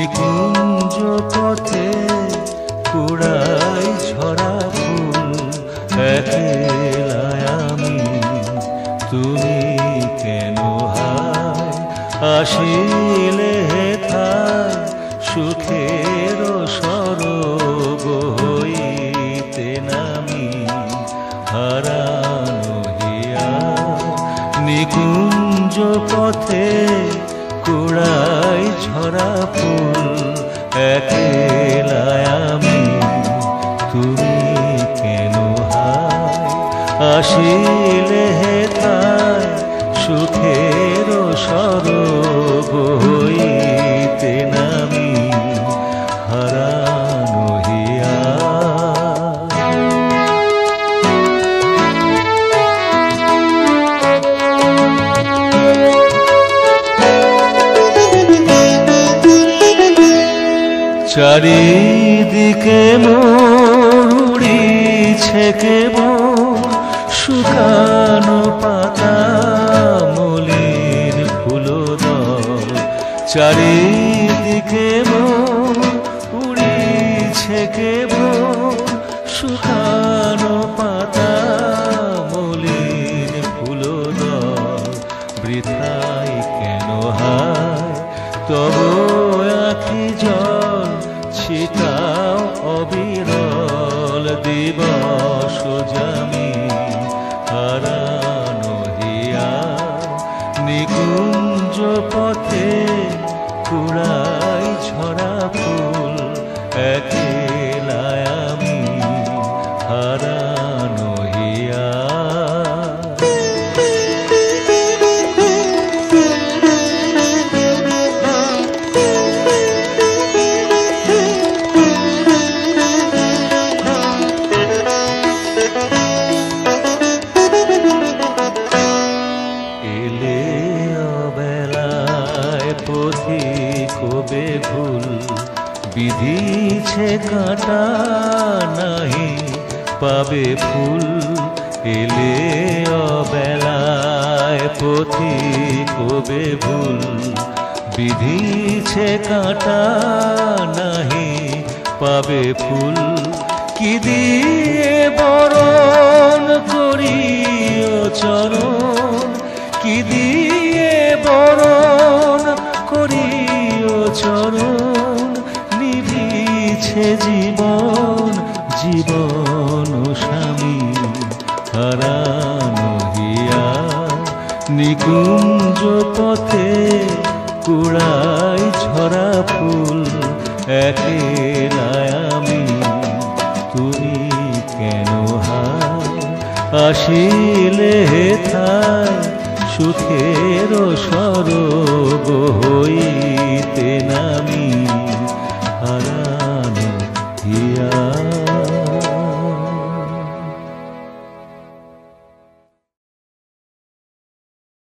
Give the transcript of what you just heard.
নিকুঞ্জ পথে কুড়াই ঝরা ফুল একলাই আমি, তুমি কেন হায় আসিলে হেথায় সুখের সরগ হইতে নামি হারানো হিয়া। নিকুঞ্জ পথে কুড়াই ঝরা ফুল একলাই আমি, তুমি কেন হায় আসিলে হেথায় সুখের সরগ হইতে নামি হারানো হিয়া। চারিদিকে মোর উড়িছে কেবল শুকানো পাতা মলিন ফুলদল। চারিদিকে মোর উড়িছে কেবল শুকানো পাতা মলিন ফুলদল। বৃথাই কেন হায় তবু আখি জল ছিটাও অবিরল দিবস জামি হারানো হিয়া। নিকুঞ্জ পথে কুড়াই ঝরা ফুল একলাই আমি হারানো হিয়া। কবে ভুল বিধিছে কাঁটা নাহি পাবে ফুল। এলে অবেলায় পথি কবে ভুল বিধিছে কাঁটা নাহি পাবে ফুল। কি দিয়ে বরণ করিও চরণ, কি দিয়ে বরণ করিও চরণ। নিভিছে জীবন জীবন স্বামী হারানো হিয়া। নিকুঞ্জ পথে কুড়াই ঝরা ফুল একলাই আমি, তুমি কেন হায় আসিলে হেথায় সুখের সরগ হইতে নামি